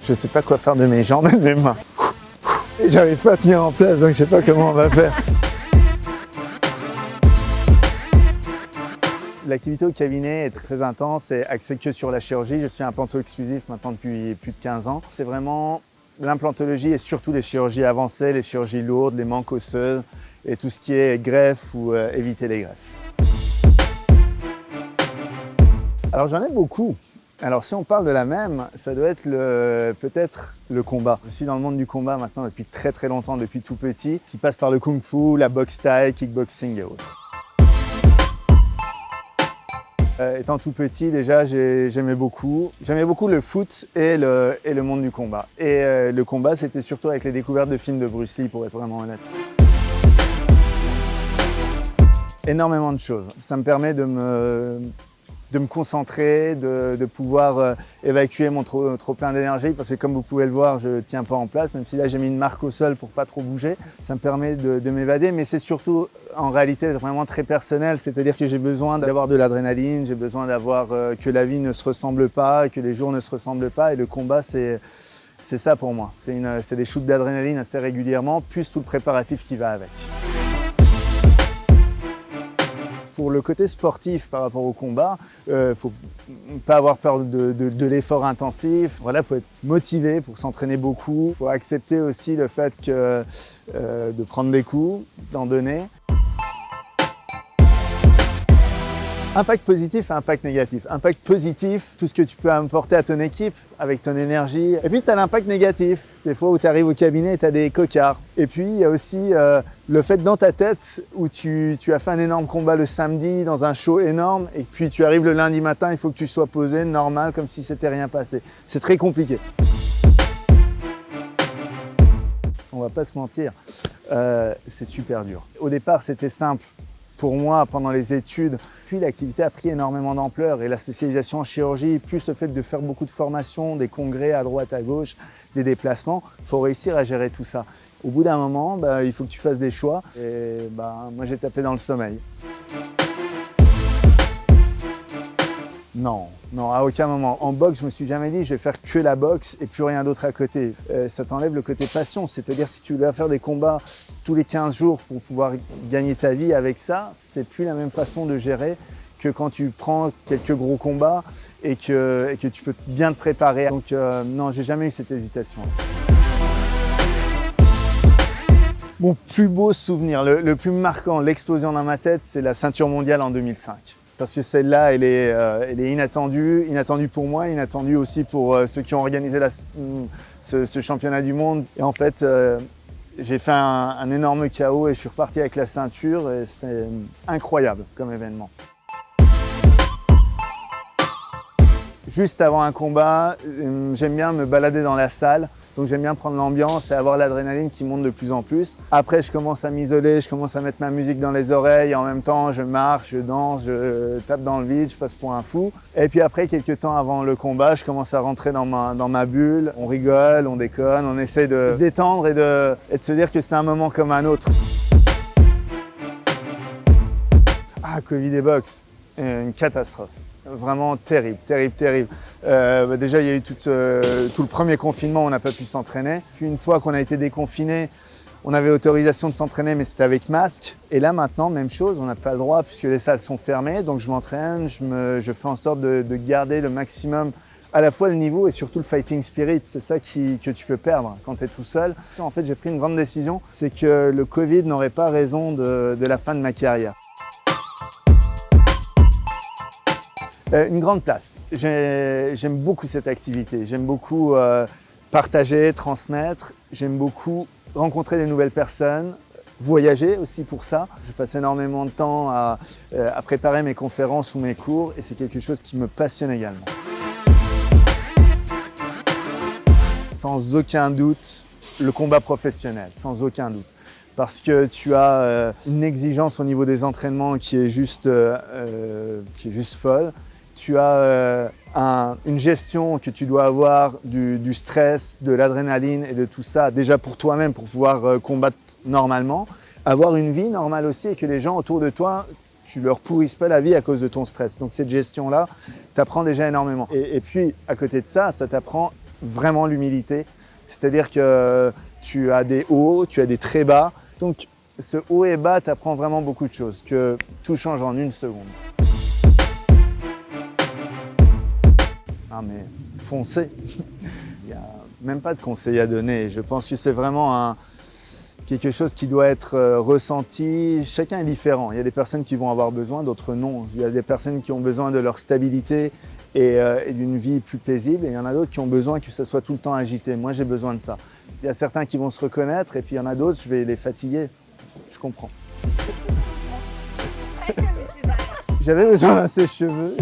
Je sais pas quoi faire de mes jambes et de mes mains. Et j'arrive pas à tenir en place, donc je sais pas comment on va faire. L'activité au cabinet est très intense et axée que sur la chirurgie. Je suis un planto exclusif maintenant depuis plus de 15 ans. C'est vraiment l'implantologie et surtout les chirurgies avancées, les chirurgies lourdes, les manques osseuses et tout ce qui est greffe ou éviter les greffes. Alors j'en ai beaucoup. Alors si on parle de la même, ça doit être peut-être le combat. Je suis dans le monde du combat maintenant depuis très très longtemps, depuis tout petit, qui passe par le kung-fu, la boxe thaï, kickboxing et autres. Étant tout petit, déjà, j'aimais beaucoup le foot et le monde du combat. Et le combat, c'était surtout avec les découvertes de films de Bruce Lee, pour être vraiment honnête. Énormément de choses. Ça me permet de me concentrer, de pouvoir évacuer mon trop plein d'énergie, parce que comme vous pouvez le voir, je ne tiens pas en place, même si là j'ai mis une marque au sol pour pas trop bouger. Ça me permet de m'évader, mais c'est surtout en réalité vraiment très personnel, c'est-à-dire que j'ai besoin d'avoir de l'adrénaline, j'ai besoin d'avoir que la vie ne se ressemble pas, que les jours ne se ressemblent pas, et le combat c'est ça pour moi. C'est des shoots d'adrénaline assez régulièrement, plus tout le préparatif qui va avec. Pour le côté sportif par rapport au combat, faut pas avoir peur de l'effort intensif. Voilà, faut être motivé pour s'entraîner beaucoup. Faut accepter aussi le fait de prendre des coups, d'en donner. Impact positif et impact négatif. Impact positif, tout ce que tu peux apporter à ton équipe avec ton énergie. Et puis tu as l'impact négatif, des fois où tu arrives au cabinet et tu as des cocards. Et puis il y a aussi le fait dans ta tête où tu as fait un énorme combat le samedi dans un show énorme et puis tu arrives le lundi matin, il faut que tu sois posé, normal, comme si c'était rien passé. C'est très compliqué. On va pas se mentir, c'est super dur. Au départ, c'était simple. Pour moi, pendant les études, puis l'activité a pris énormément d'ampleur et la spécialisation en chirurgie, plus le fait de faire beaucoup de formations, des congrès à droite, à gauche, des déplacements, il faut réussir à gérer tout ça. Au bout d'un moment, il faut que tu fasses des choix et moi j'ai tapé dans le sommeil. Non, à aucun moment. En boxe, je me suis jamais dit je vais faire que la boxe et plus rien d'autre à côté. Ça t'enlève le côté passion, c'est-à-dire si tu dois faire des combats tous les 15 jours pour pouvoir gagner ta vie avec ça, c'est plus la même façon de gérer que quand tu prends quelques gros combats et que tu peux bien te préparer. Donc non, j'ai jamais eu cette hésitation. Mon plus beau souvenir, le plus marquant, l'explosion dans ma tête, c'est la ceinture mondiale en 2005. Parce que celle-là, elle est inattendue pour moi, inattendue aussi pour ceux qui ont organisé ce championnat du monde. Et en fait, j'ai fait un énorme KO et je suis reparti avec la ceinture et c'était incroyable comme événement. Juste avant un combat, j'aime bien me balader dans la salle. Donc j'aime bien prendre l'ambiance et avoir l'adrénaline qui monte de plus en plus. Après, je commence à m'isoler, je commence à mettre ma musique dans les oreilles. En même temps, je marche, je danse, je tape dans le vide, je passe pour un fou. Et puis après, quelques temps avant le combat, je commence à rentrer dans ma bulle. On rigole, on déconne, on essaie de se détendre et de se dire que c'est un moment comme un autre. Ah, Covid et boxe, une catastrophe. Vraiment terrible. Déjà, il y a eu tout le premier confinement, on n'a pas pu s'entraîner. Puis une fois qu'on a été déconfiné, on avait autorisation de s'entraîner, mais c'était avec masque. Et là, maintenant, même chose, on n'a pas le droit puisque les salles sont fermées. Donc je m'entraîne, je fais en sorte de garder le maximum, à la fois le niveau et surtout le fighting spirit. C'est ça que tu peux perdre quand tu es tout seul. En fait, j'ai pris une grande décision, c'est que le Covid n'aurait pas raison de la fin de ma carrière. Une grande place. J'aime beaucoup cette activité. J'aime beaucoup partager, transmettre. J'aime beaucoup rencontrer des nouvelles personnes, voyager aussi pour ça. Je passe énormément de temps à préparer mes conférences ou mes cours et c'est quelque chose qui me passionne également. Sans aucun doute, le combat professionnel, sans aucun doute. Parce que tu as une exigence au niveau des entraînements qui est juste folle. Tu as une gestion que tu dois avoir du stress, de l'adrénaline et de tout ça, déjà pour toi-même, pour pouvoir combattre normalement. Avoir une vie normale aussi et que les gens autour de toi, tu leur pourrisses pas la vie à cause de ton stress. Donc cette gestion-là t'apprend déjà énormément. Et puis, à côté de ça, ça t'apprend vraiment l'humilité. C'est-à-dire que tu as des hauts, tu as des très bas. Donc ce haut et bas t'apprend vraiment beaucoup de choses, que tout change en une seconde. Ah mais foncez. Il n'y a même pas de conseils à donner. Je pense que c'est vraiment quelque chose qui doit être ressenti. Chacun est différent. Il y a des personnes qui vont avoir besoin, d'autres non. Il y a des personnes qui ont besoin de leur stabilité et d'une vie plus paisible. Et il y en a d'autres qui ont besoin que ça soit tout le temps agité. Moi, j'ai besoin de ça. Il y a certains qui vont se reconnaître et puis il y en a d'autres, je vais les fatiguer. Je comprends. J'avais besoin d'un sèche-cheveux.